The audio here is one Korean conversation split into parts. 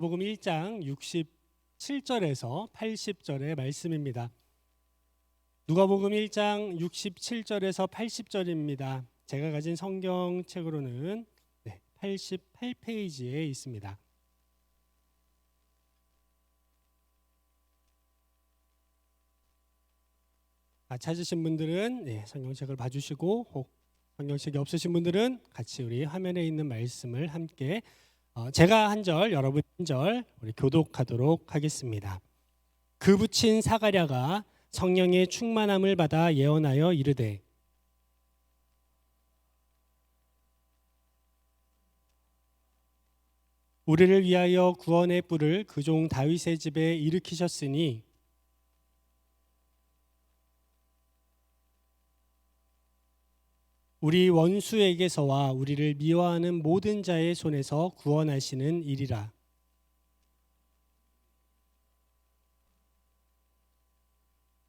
누가복음 1장 67절에서 80절의 말씀입니다. 누가복음 1장 67절에서 80절입니다. 제가 가진 성경책으로는 88페이지에 있습니다. 찾으신 분들은 성경책을 봐주시고, 혹 성경책이 없으신 분들은 같이 우리 화면에 있는 말씀을 함께 제가 한 절, 여러분 한 절 우리 교독하도록 하겠습니다. 그 붙인 사가랴가 성령의 충만함을 받아 예언하여 이르되, 우리를 위하여 구원의 뿔을 그 종 다윗의 집에 일으키셨으니 우리 원수에게서와 우리를 미워하는 모든 자의 손에서 구원하시는 일이라.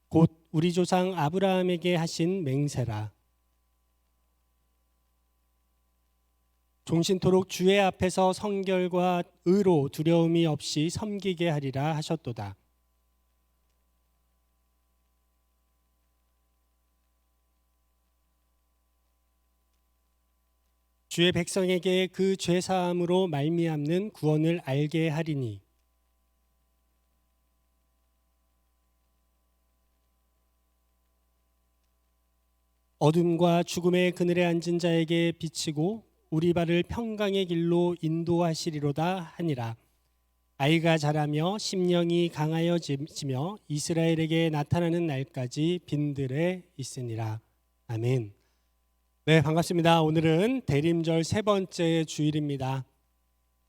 곧 우리 조상 아브라함에게 하신 맹세라. 종신토록 주의 앞에서 성결과 의로 두려움이 없이 섬기게 하리라 하셨도다. 주의 백성에게 그 죄사함으로 말미암는 구원을 알게 하리니 어둠과 죽음의 그늘에 앉은 자에게 비치고 우리 발을 평강의 길로 인도하시리로다 하니라. 아이가 자라며 심령이 강하여지며 이스라엘에게 나타나는 날까지 빈들에 있으니라. 아멘. 네, 반갑습니다. 오늘은 대림절 세 번째 주일입니다.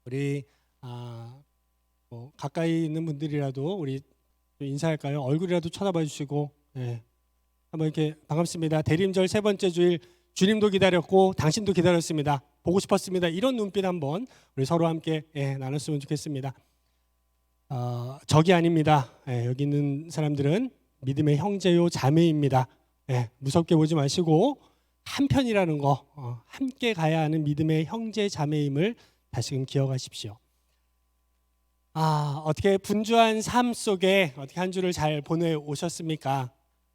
우리 가까이 있는 분들이라도 우리 인사할까요? 얼굴이라도 쳐다봐 주시고, 한번 이렇게 반갑습니다. 대림절 세 번째 주일, 주님도 기다렸고 당신도 기다렸습니다. 보고 싶었습니다. 이런 눈빛 한번 우리 서로 함께 나눴으면 좋겠습니다. 적이 아닙니다. 여기 있는 사람들은 믿음의 형제요 자매입니다. 무섭게 보지 마시고 한편이라는 거, 함께 가야 하는 믿음의 형제 자매임을 다시금 기억하십시오. 어떻게 분주한 삶 속에 어떻게 한 주를 잘 보내오셨습니까?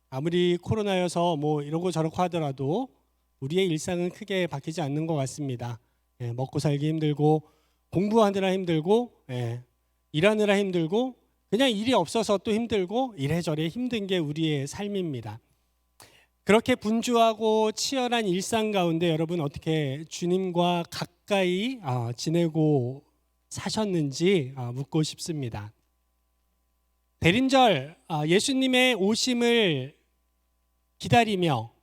아무리 코로나여서 뭐 이러고 저러고 하더라도 우리의 일상은 크게 바뀌지 않는 것 같습니다. 먹고 살기 힘들고, 공부하느라 힘들고, 일하느라 힘들고, 그냥 일이 없어서 또 힘들고, 이래저래 힘든 게 우리의 삶입니다. 그렇게 분주하고 치열한 일상 가운데 여러분 어떻게 주님과 가까이 지내고 사셨는지 묻고 싶습니다. 대림절 예수님의 오심을 기다리며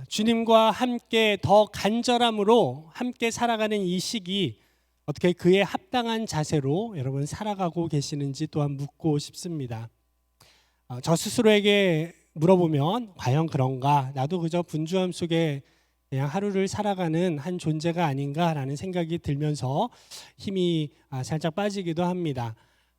주님과 함께 더 간절함으로 함께 살아가는 이 시기 어떻게 그에 합당한 자세로 여러분 살아가고 계시는지 또한 묻고 싶습니다. 저 스스로에게 물어보면 과연 그런가? 나도 그저 분주함 속에 그냥 하루를 살아가는 한 존재가 아닌가라는 생각이 들면서 힘이 살짝 빠지기도 합니다.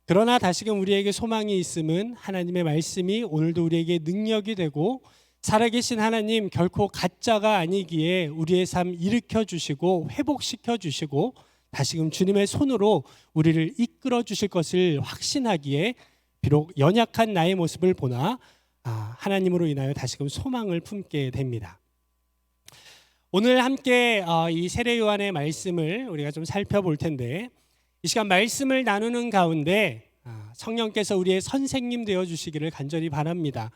그러나 다시금 우리에게 소망이 있음은 하나님의 말씀이 오늘도 우리에게 능력이 되고 살아계신 하나님 결코 가짜가 아니기에 우리의 삶 일으켜 주시고 회복시켜 주시고 다시금 주님의 손으로 우리를 이끌어 주실 것을 확신하기에 비록 연약한 나의 모습을 보나 하나님으로 인하여 다시금 소망을 품게 됩니다. 오늘 함께 이 세례 요한의 말씀을 우리가 좀 살펴볼 텐데 이 시간 말씀을 나누는 가운데 성령께서 우리의 선생님 되어 주시기를 간절히 바랍니다.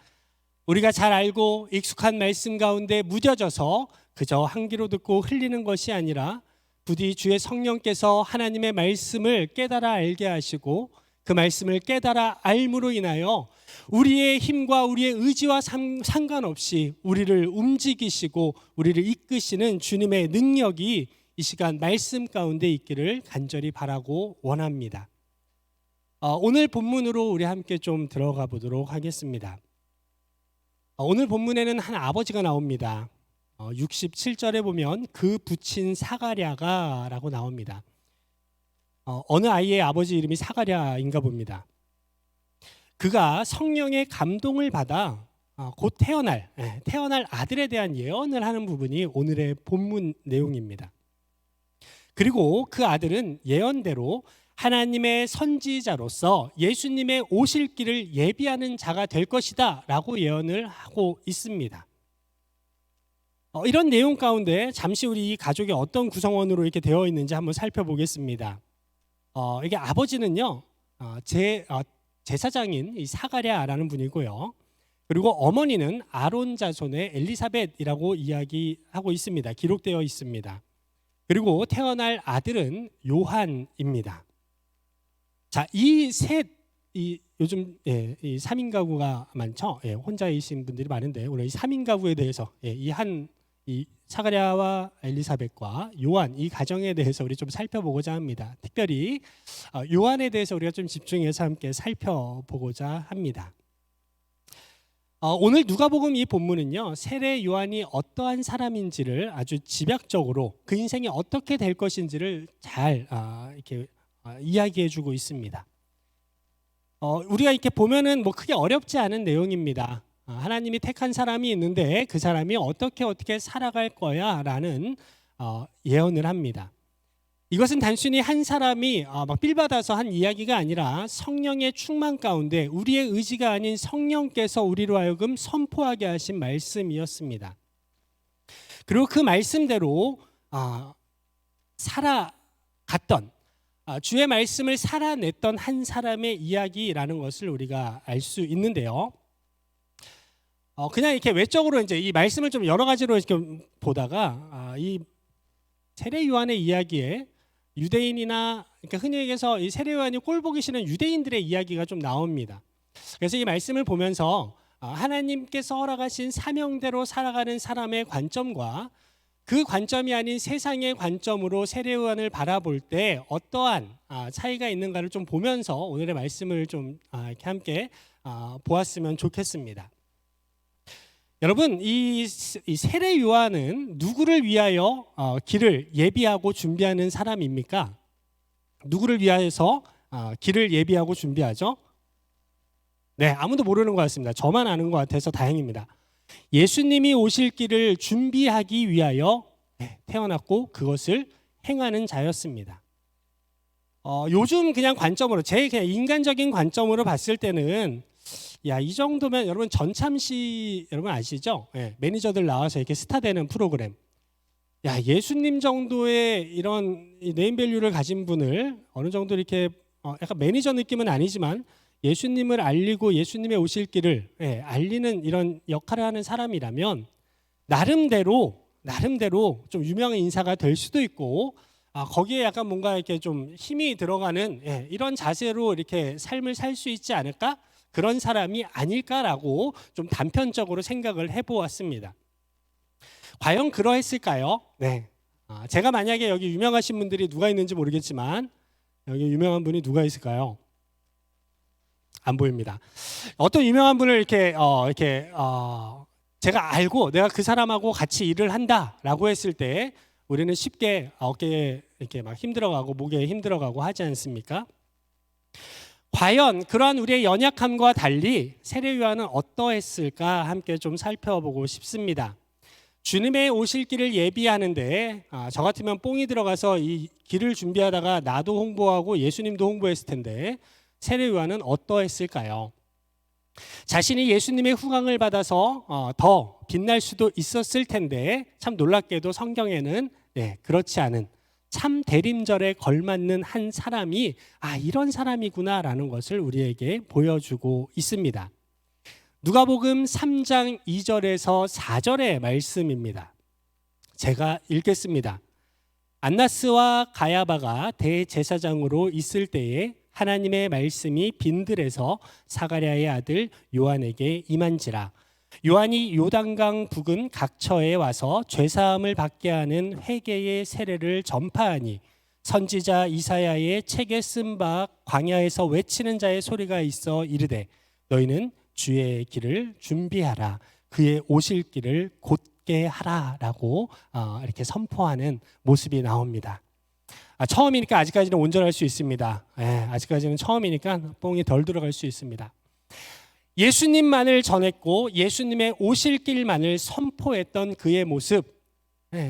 우리가 잘 알고 익숙한 말씀 가운데 무뎌져서 그저 한 귀로 듣고 흘리는 것이 아니라 부디 주의 성령께서 하나님의 말씀을 깨달아 알게 하시고 그 말씀을 깨달아 알므로 인하여 우리의 힘과 우리의 의지와 상관없이 우리를 움직이시고 우리를 이끄시는 주님의 능력이 이 시간 말씀 가운데 있기를 간절히 바라고 원합니다. 오늘 본문으로 우리 함께 좀 들어가 보도록 하겠습니다. 오늘 본문에는 한 아버지가 나옵니다. 67절에 보면 그 붙인 사가랴가 라고 나옵니다. 어느 아이의 아버지 이름이 사가랴인가 봅니다. 그가 성령의 감동을 받아 곧 태어날 아들에 대한 예언을 하는 부분이 오늘의 본문 내용입니다. 그리고 그 아들은 예언대로 하나님의 선지자로서 예수님의 오실 길을 예비하는 자가 될 것이다 라고 예언을 하고 있습니다. 이런 내용 가운데 잠시 우리 이 가족이 어떤 구성원으로 이렇게 되어 있는지 한번 살펴보겠습니다. 이게 아버지는요, 제사장인 이 사가랴라는 분이고요. 그리고 어머니는 아론 자손의 엘리사벳이라고 이야기하고 있습니다. 기록되어 있습니다. 그리고 태어날 아들은 요한입니다. 자, 이 요즘 이 3인 가구가 많죠. 혼자이신 분들이 많은데 오늘 이 3인 가구에 대해서 이 사가랴와 엘리사벳과 요한 이 가정에 대해서 우리 좀 살펴보고자 합니다. 특별히 요한에 대해서 우리가 좀 집중해서 함께 살펴보고자 합니다. 오늘 누가복음 이 본문은요, 세례 요한이 어떠한 사람인지를 아주 집약적으로 그 인생이 어떻게 될 것인지를 잘 이렇게 이야기해주고 있습니다. 우리가 이렇게 보면은 뭐 크게 어렵지 않은 내용입니다. 하나님이 택한 사람이 있는데 그 사람이 어떻게 살아갈 거야라는 예언을 합니다. 이것은 단순히 한 사람이 막 빌받아서 한 이야기가 아니라 성령의 충만 가운데 우리의 의지가 아닌 성령께서 우리로 하여금 선포하게 하신 말씀이었습니다. 그리고 그 말씀대로 살아갔던 주의 말씀을 살아냈던 한 사람의 이야기라는 것을 우리가 알 수 있는데요. 그냥 이렇게 외적으로 이제 이 말씀을 좀 여러 가지로 이렇게 보다가 이 세례 요한의 이야기에 유대인이나 그러니까 흔히 얘기해서 이 세례 요한이 꼴 보기 싫은 유대인들의 이야기가 좀 나옵니다. 그래서 이 말씀을 보면서 하나님께서 허락하신 사명대로 살아가는 사람의 관점과 그 관점이 아닌 세상의 관점으로 세례 요한을 바라볼 때 어떠한 차이가 있는가를 좀 보면서 오늘의 말씀을 좀 이렇게 함께 보았으면 좋겠습니다. 여러분, 이 세례 요한은 누구를 위하여 길을 예비하고 준비하는 사람입니까? 누구를 위하여서 길을 예비하고 준비하죠? 네, 아무도 모르는 것 같습니다. 저만 아는 것 같아서 다행입니다. 예수님이 오실 길을 준비하기 위하여 태어났고 그것을 행하는 자였습니다. 요즘 그냥 관점으로 제 그냥 인간적인 관점으로 봤을 때는 이 정도면 여러분 전참시 여러분 아시죠? 매니저들 나와서 이렇게 스타 되는 프로그램. 예수님 정도의 이런 네임밸류를 가진 분을 어느 정도 이렇게 약간 매니저 느낌은 아니지만 예수님을 알리고 예수님의 오실 길을 알리는 이런 역할을 하는 사람이라면 나름대로 좀 유명한 인사가 될 수도 있고 거기에 약간 뭔가 이렇게 좀 힘이 들어가는 이런 자세로 이렇게 삶을 살 수 있지 않을까? 그런 사람이 아닐까라고 좀 단편적으로 생각을 해보았습니다. 과연 그러했을까요? 네. 제가 만약에 여기 유명하신 분들이 누가 있는지 모르겠지만 여기 유명한 분이 누가 있을까요? 안 보입니다. 어떤 유명한 분을 이렇게 제가 알고 내가 그 사람하고 같이 일을 한다라고 했을 때 우리는 쉽게 어깨에 이렇게 막 힘들어가고 목에 힘들어가고 하지 않습니까? 과연 그러한 우리의 연약함과 달리 세례 요한은 어떠했을까 함께 좀 살펴보고 싶습니다. 주님의 오실 길을 예비하는데 저 같으면 뽕이 들어가서 이 길을 준비하다가 나도 홍보하고 예수님도 홍보했을 텐데 세례 요한은 어떠했을까요? 자신이 예수님의 후광을 받아서 더 빛날 수도 있었을 텐데 참 놀랍게도 성경에는 그렇지 않은 참 대림절에 걸맞는 한 사람이 이런 사람이구나라는 것을 우리에게 보여주고 있습니다. 누가복음 3장 2절에서 4절의 말씀입니다. 제가 읽겠습니다. 안나스와 가야바가 대제사장으로 있을 때에 하나님의 말씀이 빈들에서 사가랴의 아들 요한에게 임한지라. 요한이 요단강 부근 각처에 와서 죄사함을 받게 하는 회개의 세례를 전파하니 선지자 이사야의 책에 쓴 바 광야에서 외치는 자의 소리가 있어 이르되 너희는 주의 길을 준비하라 그의 오실 길을 곧게 하라라고 이렇게 선포하는 모습이 나옵니다. 처음이니까 아직까지는 온전할 수 있습니다. 아직까지는 처음이니까 뽕이 덜 들어갈 수 있습니다. 예수님만을 전했고 예수님의 오실 길만을 선포했던 그의 모습,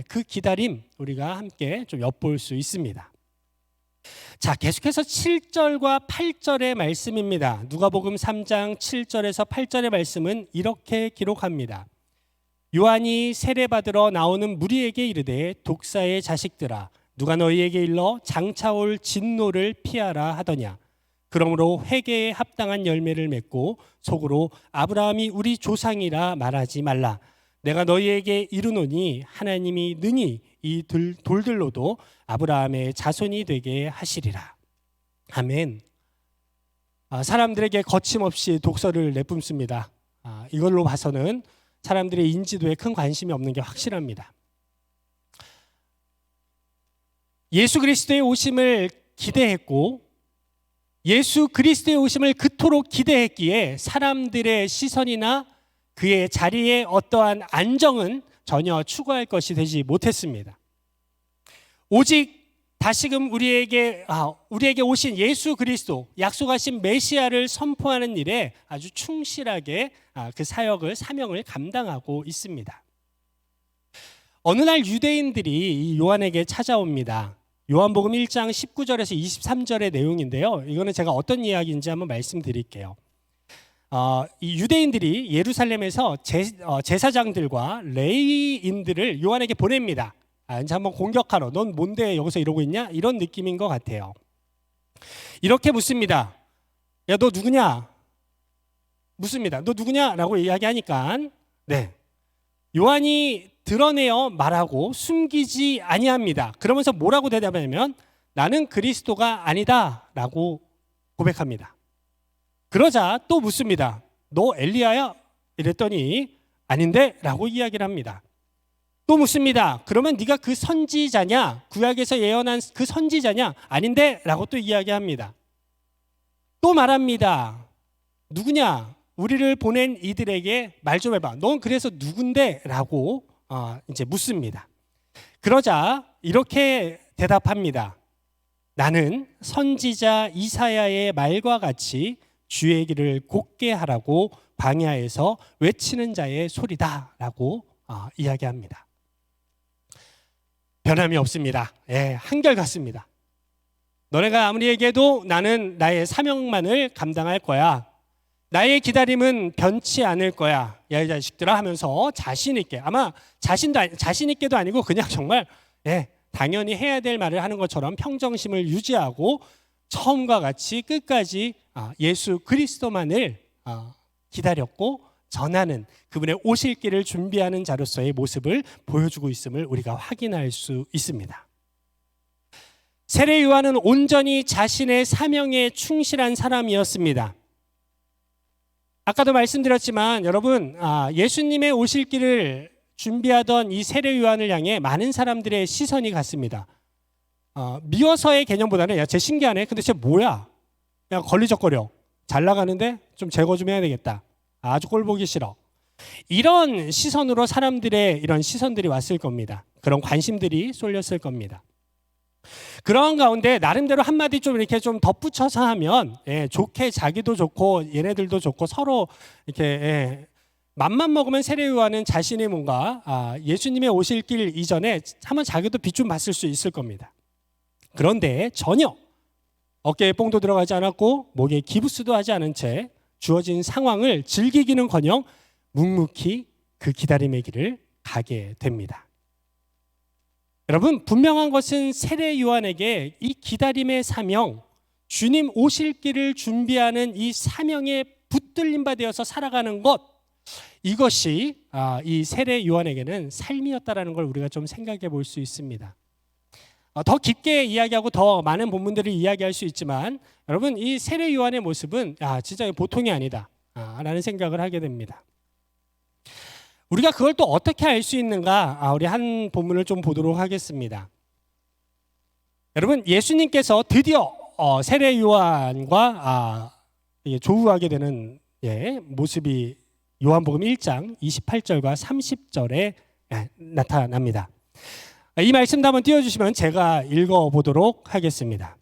그 기다림 우리가 함께 좀 엿볼 수 있습니다. 자, 계속해서 7절과 8절의 말씀입니다. 누가복음 3장 7절에서 8절의 말씀은 이렇게 기록합니다. 요한이 세례받으러 나오는 무리에게 이르되 독사의 자식들아 누가 너희에게 일러 장차 올 진노를 피하라 하더냐. 그러므로 회개에 합당한 열매를 맺고 속으로 아브라함이 우리 조상이라 말하지 말라. 내가 너희에게 이르노니 하나님이 능히 이 돌들로도 아브라함의 자손이 되게 하시리라. 아멘. 사람들에게 거침없이 독서를 내뿜습니다. 이걸로 봐서는 사람들의 인지도에 큰 관심이 없는 게 확실합니다. 예수 그리스도의 오심을 기대했고 예수 그리스도의 오심을 그토록 기대했기에 사람들의 시선이나 그의 자리에 어떠한 안정은 전혀 추구할 것이 되지 못했습니다. 오직 다시금 우리에게 오신 예수 그리스도, 약속하신 메시아를 선포하는 일에 아주 충실하게 그 사명을 감당하고 있습니다. 어느 날 유대인들이 요한에게 찾아옵니다. 요한복음 1장 19절에서 23절의 내용인데요. 이거는 제가 어떤 이야기인지 한번 말씀드릴게요. 이 유대인들이 예루살렘에서 제사장들과 레위인들을 요한에게 보냅니다. 이제 한번 공격하러. 넌 뭔데 여기서 이러고 있냐? 이런 느낌인 것 같아요. 이렇게 묻습니다. 야, 너 누구냐? 묻습니다. 너 누구냐? 라고 이야기하니까 네, 요한이 드러내어 말하고 숨기지 아니합니다. 그러면서 뭐라고 대답하냐면 나는 그리스도가 아니다 라고 고백합니다. 그러자 또 묻습니다. 너 엘리야야? 이랬더니 아닌데 라고 이야기를 합니다. 또 묻습니다. 그러면 네가 그 선지자냐? 구약에서 예언한 그 선지자냐? 아닌데 라고 또 이야기합니다. 또 말합니다. 누구냐? 우리를 보낸 이들에게 말 좀 해봐. 넌 그래서 누군데? 라고 이제 묻습니다. 그러자 이렇게 대답합니다. 나는 선지자 이사야의 말과 같이 주의 길을 곧게 하라고 광야에서 외치는 자의 소리다 라고 이야기합니다. 변함이 없습니다. 한결같습니다. 너네가 아무리 얘기해도 나는 나의 사명만을 감당할 거야. 나의 기다림은 변치 않을 거야. 야, 이 자식들아 하면서 자신 있게, 아마 자신 있게도 아니고 그냥 정말 당연히 해야 될 말을 하는 것처럼 평정심을 유지하고 처음과 같이 끝까지 예수 그리스도만을 기다렸고 전하는 그분의 오실 길을 준비하는 자로서의 모습을 보여주고 있음을 우리가 확인할 수 있습니다. 세례 요한은 온전히 자신의 사명에 충실한 사람이었습니다. 아까도 말씀드렸지만 여러분, 예수님의 오실 길을 준비하던 이 세례 요한을 향해 많은 사람들의 시선이 갔습니다. 미워서의 개념보다는 야, 쟤 신기하네. 근데 쟤 뭐야? 그냥 걸리적거려. 잘 나가는데 좀 제거 좀 해야 되겠다. 아주 꼴 보기 싫어. 이런 시선으로 사람들의 이런 시선들이 왔을 겁니다. 그런 관심들이 쏠렸을 겁니다. 그런 가운데 나름대로 한마디 좀 이렇게 좀 덧붙여서 하면 좋게 자기도 좋고 얘네들도 좋고 서로 이렇게 맘만 먹으면 세례 요한은 자신이 뭔가 예수님의 오실 길 이전에 한번 자기도 빛 좀 봤을 수 있을 겁니다. 그런데 전혀 어깨에 뽕도 들어가지 않았고 목에 기부스도 하지 않은 채 주어진 상황을 즐기기는커녕 묵묵히 그 기다림의 길을 가게 됩니다. 여러분, 분명한 것은 세례 요한에게 이 기다림의 사명, 주님 오실 길을 준비하는 이 사명에 붙들림 바 되어서 살아가는 것, 이것이 이 세례 요한에게는 삶이었다라는 걸 우리가 좀 생각해 볼 수 있습니다. 더 깊게 이야기하고 더 많은 본문들을 이야기할 수 있지만 여러분, 이 세례 요한의 모습은 진짜 보통이 아니다 라는 생각을 하게 됩니다. 우리가 그걸 또 어떻게 알 수 있는가? 우리 한 본문을 좀 보도록 하겠습니다. 여러분, 예수님께서 드디어 세례 요한과 조우하게 되는 모습이 요한복음 1장 28절과 30절에 나타납니다. 이 말씀도 한번 띄워주시면 제가 읽어보도록 하겠습니다.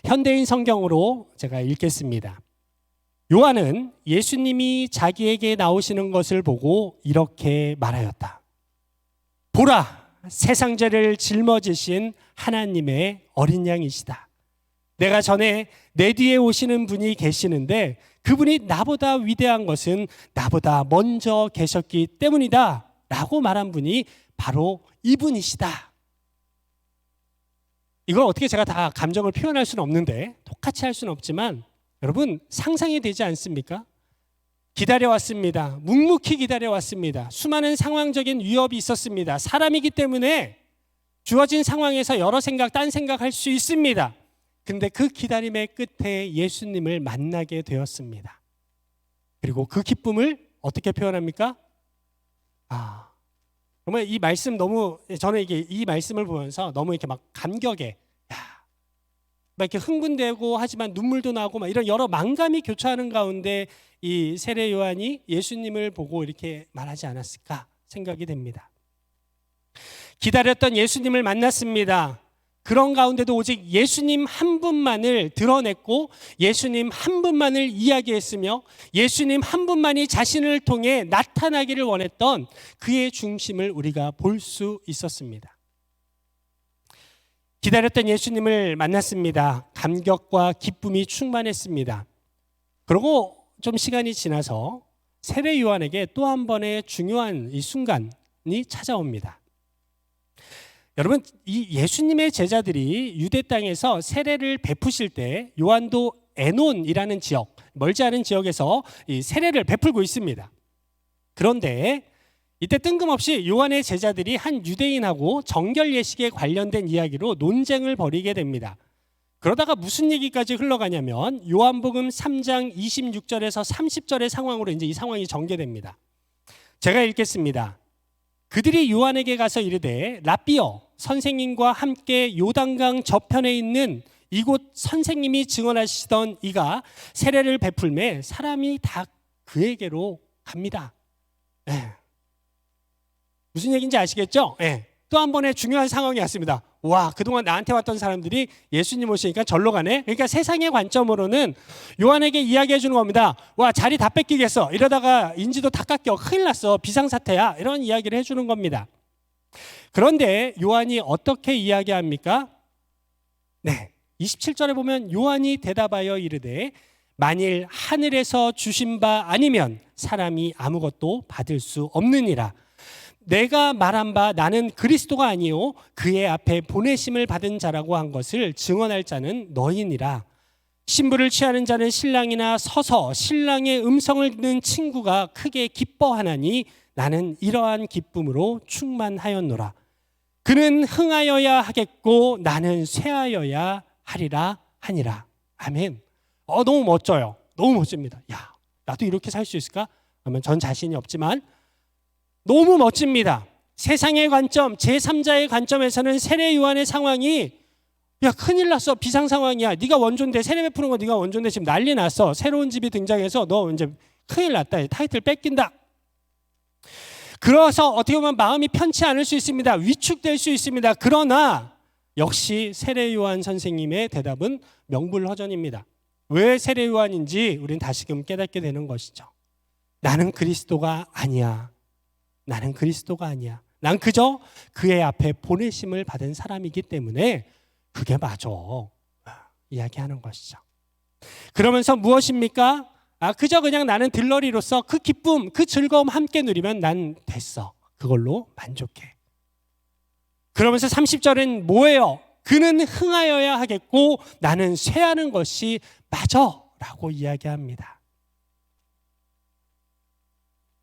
현대인 성경으로 제가 읽겠습니다. 요한은 예수님이 자기에게 나오시는 것을 보고 이렇게 말하였다. 보라, 세상 죄를 짊어지신 하나님의 어린 양이시다. 내가 전에 내 뒤에 오시는 분이 계시는데 그분이 나보다 위대한 것은 나보다 먼저 계셨기 때문이다 라고 말한 분이 바로 이분이시다. 이걸 어떻게 제가 다 감정을 표현할 수는 없는데, 똑같이 할 수는 없지만 여러분 상상이 되지 않습니까? 기다려왔습니다. 묵묵히 기다려왔습니다. 수많은 상황적인 위협이 있었습니다. 사람이기 때문에 주어진 상황에서 여러 생각, 딴 생각할 수 있습니다. 근데 그 기다림의 끝에 예수님을 만나게 되었습니다. 그리고 그 기쁨을 어떻게 표현합니까? 정말 이 말씀 너무, 저는 이게 이 말씀을 보면서 너무 이렇게 막 감격에, 막 이렇게 흥분되고 하지만 눈물도 나고 막 이런 여러 만감이 교차하는 가운데 이 세례 요한이 예수님을 보고 이렇게 말하지 않았을까 생각이 됩니다. 기다렸던 예수님을 만났습니다. 그런 가운데도 오직 예수님 한 분만을 드러냈고 예수님 한 분만을 이야기했으며 예수님 한 분만이 자신을 통해 나타나기를 원했던 그의 중심을 우리가 볼 수 있었습니다. 기다렸던 예수님을 만났습니다. 감격과 기쁨이 충만했습니다. 그리고 좀 시간이 지나서 세례 요한에게 또 한 번의 중요한 이 순간이 찾아옵니다. 여러분, 이 예수님의 제자들이 유대 땅에서 세례를 베푸실 때 요한도 에논이라는 지역, 멀지 않은 지역에서 이 세례를 베풀고 있습니다. 그런데 이때 뜬금없이 요한의 제자들이 한 유대인하고 정결 예식에 관련된 이야기로 논쟁을 벌이게 됩니다. 그러다가 무슨 얘기까지 흘러가냐면 요한복음 3장 26절에서 30절의 상황으로 이제 이 상황이 전개됩니다. 제가 읽겠습니다. 그들이 요한에게 가서 이르되 랍비여, 선생님과 함께 요단강 저편에 있는 이곳 선생님이 증언하시던 이가 세례를 베풀매 사람이 다 그에게로 갑니다. 무슨 얘기인지 아시겠죠? 또 한 번의 중요한 상황이 왔습니다. 와, 그동안 나한테 왔던 사람들이 예수님 오시니까 절로 가네. 그러니까 세상의 관점으로는 요한에게 이야기해 주는 겁니다. 와, 자리 다 뺏기겠어. 이러다가 인지도 다 깎여. 큰일 났어. 비상사태야. 이런 이야기를 해주는 겁니다. 그런데 요한이 어떻게 이야기합니까? 27절에 보면 요한이 대답하여 이르되 만일 하늘에서 주신 바 아니면 사람이 아무것도 받을 수 없느니라. 내가 말한 바 나는 그리스도가 아니요 그의 앞에 보내심을 받은 자라고 한 것을 증언할 자는 너희니라. 신부를 취하는 자는 신랑이나 서서 신랑의 음성을 듣는 친구가 크게 기뻐하나니 나는 이러한 기쁨으로 충만하였노라. 그는 흥하여야 하겠고 나는 쇠하여야 하리라 하니라. 아멘. 너무 멋져요. 너무 멋집니다. 야, 나도 이렇게 살 수 있을까? 그러면 전 자신이 없지만 너무 멋집니다. 세상의 관점, 제3자의 관점에서는 세례 요한의 상황이 야, 큰일 났어. 비상 상황이야. 네가 원조인데 세례 베푸는 거 네가 원조인데 지금 난리 났어. 새로운 집이 등장해서 너 이제 큰일 났다. 타이틀 뺏긴다. 그래서 어떻게 보면 마음이 편치 않을 수 있습니다. 위축될 수 있습니다. 그러나 역시 세례 요한 선생님의 대답은 명불허전입니다. 왜 세례 요한인지 우리는 다시금 깨닫게 되는 것이죠. 나는 그리스도가 아니야. 나는 그리스도가 아니야. 난 그저 그의 앞에 보내심을 받은 사람이기 때문에 그게 맞아. 이야기하는 것이죠. 그러면서 무엇입니까? 그저 그냥 나는 들러리로서 그 기쁨, 그 즐거움 함께 누리면 난 됐어. 그걸로 만족해. 그러면서 30절은 뭐예요? 그는 흥하여야 하겠고 나는 쇠하는 것이 맞아 라고 이야기합니다.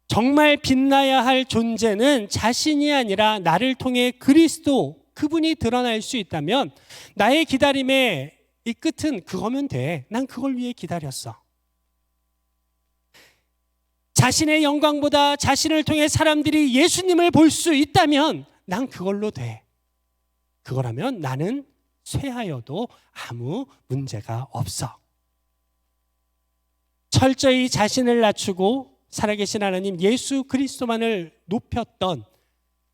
정말 빛나야 할 존재는 자신이 아니라 나를 통해 그리스도, 그분이 드러날 수 있다면 나의 기다림의 이 끝은 그거면 돼. 난 그걸 위해 기다렸어. 자신의 영광보다 자신을 통해 사람들이 예수님을 볼 수 있다면 난 그걸로 돼. 그거라면 나는 쇠하여도 아무 문제가 없어. 철저히 자신을 낮추고 살아계신 하나님 예수 그리스도만을 높였던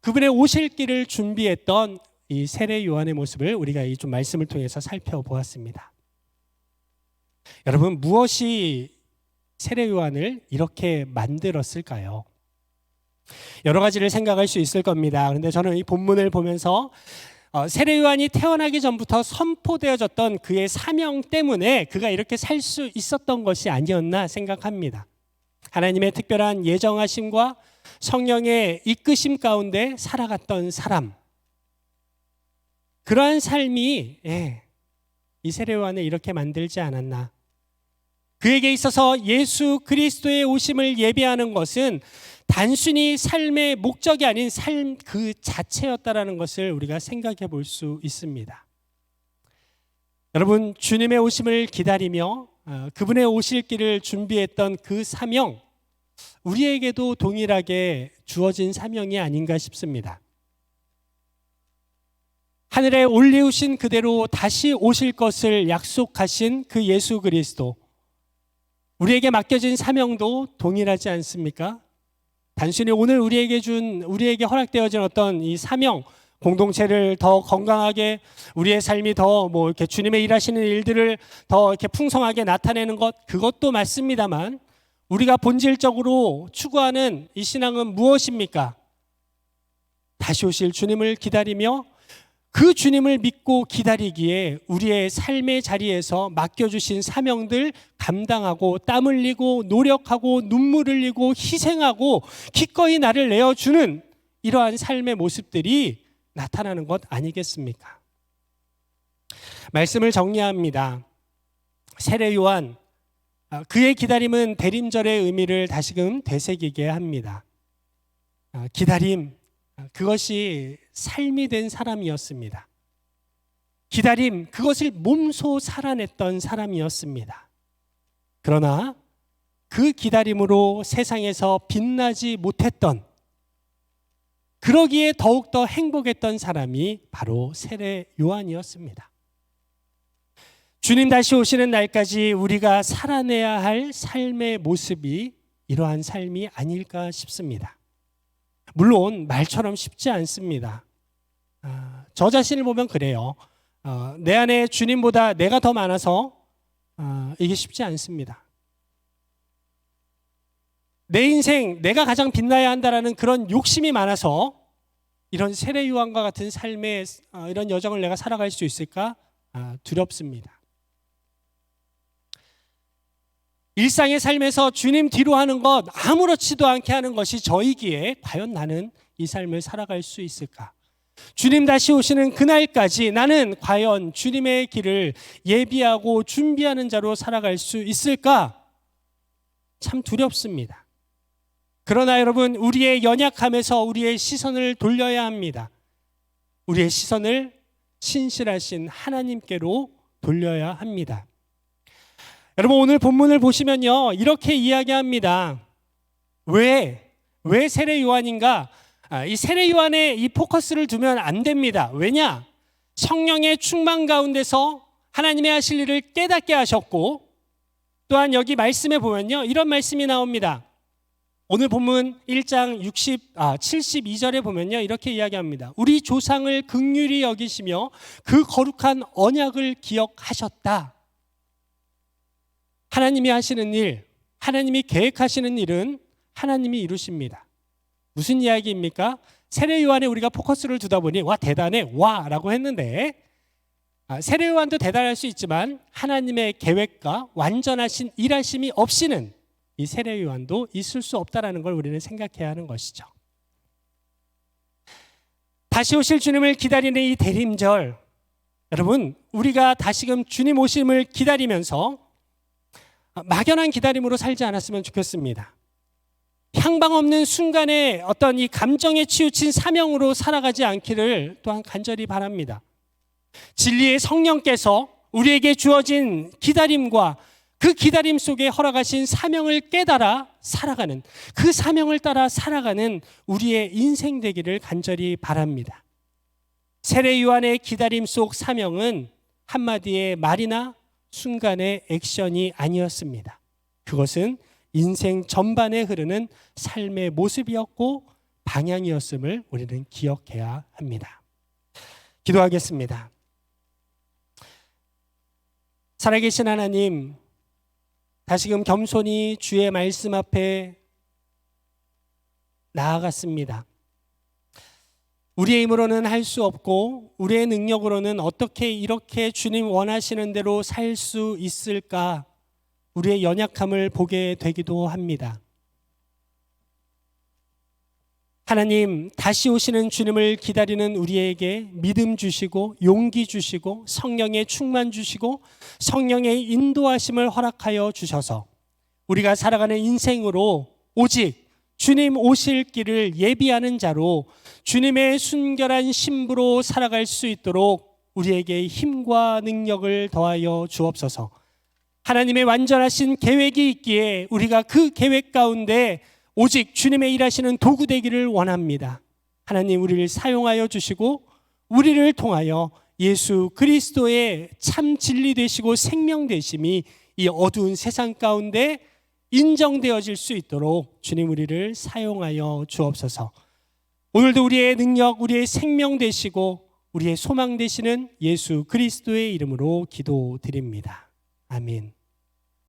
그분의 오실 길을 준비했던 이 세례 요한의 모습을 우리가 이 좀 말씀을 통해서 살펴보았습니다. 여러분, 무엇이 세례 요한을 이렇게 만들었을까요? 여러 가지를 생각할 수 있을 겁니다. 그런데 저는 이 본문을 보면서 세례 요한이 태어나기 전부터 선포되어졌던 그의 사명 때문에 그가 이렇게 살 수 있었던 것이 아니었나 생각합니다. 하나님의 특별한 예정하심과 성령의 이끄심 가운데 살아갔던 사람, 그러한 삶이 이 세례 요한을 이렇게 만들지 않았나. 그에게 있어서 예수 그리스도의 오심을 예비하는 것은 단순히 삶의 목적이 아닌 삶 그 자체였다라는 것을 우리가 생각해 볼 수 있습니다. 여러분, 주님의 오심을 기다리며 그분의 오실 길을 준비했던 그 사명, 우리에게도 동일하게 주어진 사명이 아닌가 싶습니다. 하늘에 올리우신 그대로 다시 오실 것을 약속하신 그 예수 그리스도, 우리에게 맡겨진 사명도 동일하지 않습니까? 단순히 오늘 우리에게 허락되어진 어떤 이 사명, 공동체를 더 건강하게, 우리의 삶이 더 이렇게 주님의 일하시는 일들을 더 이렇게 풍성하게 나타내는 것, 그것도 맞습니다만, 우리가 본질적으로 추구하는 이 신앙은 무엇입니까? 다시 오실 주님을 기다리며 그 주님을 믿고 기다리기에 우리의 삶의 자리에서 맡겨주신 사명들 감당하고 땀 흘리고 노력하고 눈물 흘리고 희생하고 기꺼이 나를 내어주는 이러한 삶의 모습들이 나타나는 것 아니겠습니까? 말씀을 정리합니다. 세례 요한, 그의 기다림은 대림절의 의미를 다시금 되새기게 합니다. 기다림, 그것이 삶이 된 사람이었습니다. 기다림, 그것을 몸소 살아냈던 사람이었습니다. 그러나 그 기다림으로 세상에서 빛나지 못했던, 그러기에 더욱더 행복했던 사람이 바로 세례 요한이었습니다. 주님 다시 오시는 날까지 우리가 살아내야 할 삶의 모습이 이러한 삶이 아닐까 싶습니다. 물론 말처럼 쉽지 않습니다. 저 자신을 보면 그래요. 내 안에 주님보다 내가 더 많아서 이게 쉽지 않습니다. 내 인생 내가 가장 빛나야 한다라는 그런 욕심이 많아서 이런 세례 요한과 같은 삶의 이런 여정을 내가 살아갈 수 있을까 두렵습니다. 일상의 삶에서 주님 뒤로 하는 것, 아무렇지도 않게 하는 것이 저이기에 과연 나는 이 삶을 살아갈 수 있을까? 주님 다시 오시는 그날까지 나는 과연 주님의 길을 예비하고 준비하는 자로 살아갈 수 있을까? 참 두렵습니다. 그러나 여러분, 우리의 연약함에서 우리의 시선을 돌려야 합니다. 우리의 시선을 신실하신 하나님께로 돌려야 합니다. 여러분, 오늘 본문을 보시면요, 이렇게 이야기합니다. 왜 세례 요한인가? 이 세례 요한에 이 포커스를 두면 안 됩니다. 왜냐? 성령의 충만 가운데서 하나님의 하실 일을 깨닫게 하셨고, 또한 여기 말씀에 보면요, 이런 말씀이 나옵니다. 오늘 본문 1장 72절에 보면요, 이렇게 이야기합니다. 우리 조상을 긍휼히 여기시며 그 거룩한 언약을 기억하셨다. 하나님이 하시는 일, 하나님이 계획하시는 일은 하나님이 이루십니다. 무슨 이야기입니까? 세례 요한에 우리가 포커스를 두다 보니 와 대단해, 와 라고 했는데, 세례 요한도 대단할 수 있지만 하나님의 계획과 완전하신 일하심이 없이는 이 세례 요한도 있을 수 없다라는 걸 우리는 생각해야 하는 것이죠. 다시 오실 주님을 기다리는 이 대림절, 여러분, 우리가 다시금 주님 오심을 기다리면서 막연한 기다림으로 살지 않았으면 좋겠습니다. 향방 없는 순간에 어떤 이 감정에 치우친 사명으로 살아가지 않기를 또한 간절히 바랍니다. 진리의 성령께서 우리에게 주어진 기다림과 그 기다림 속에 허락하신 사명을 깨달아 살아가는, 그 사명을 따라 살아가는 우리의 인생 되기를 간절히 바랍니다. 세례 요한의 기다림 속 사명은 한마디의 말이나 순간의 액션이 아니었습니다. 그것은 인생 전반에 흐르는 삶의 모습이었고 방향이었음을 우리는 기억해야 합니다. 기도하겠습니다. 살아계신 하나님, 다시금 겸손히 주의 말씀 앞에 나아갔습니다. 우리의 힘으로는 할 수 없고 우리의 능력으로는 어떻게 이렇게 주님 원하시는 대로 살 수 있을까? 우리의 연약함을 보게 되기도 합니다. 하나님, 다시 오시는 주님을 기다리는 우리에게 믿음 주시고 용기 주시고 성령의 충만 주시고 성령의 인도하심을 허락하여 주셔서 우리가 살아가는 인생으로 오직 주님 오실 길을 예비하는 자로 주님의 순결한 신부로 살아갈 수 있도록 우리에게 힘과 능력을 더하여 주옵소서. 하나님의 완전하신 계획이 있기에 우리가 그 계획 가운데 오직 주님의 일하시는 도구 되기를 원합니다. 하나님, 우리를 사용하여 주시고 우리를 통하여 예수 그리스도의 참 진리 되시고 생명 되심이 이 어두운 세상 가운데 인정되어질 수 있도록 주님 우리를 사용하여 주옵소서. 오늘도 우리의 능력, 우리의 생명 되시고 우리의 소망 되시는 예수 그리스도의 이름으로 기도드립니다. 아멘.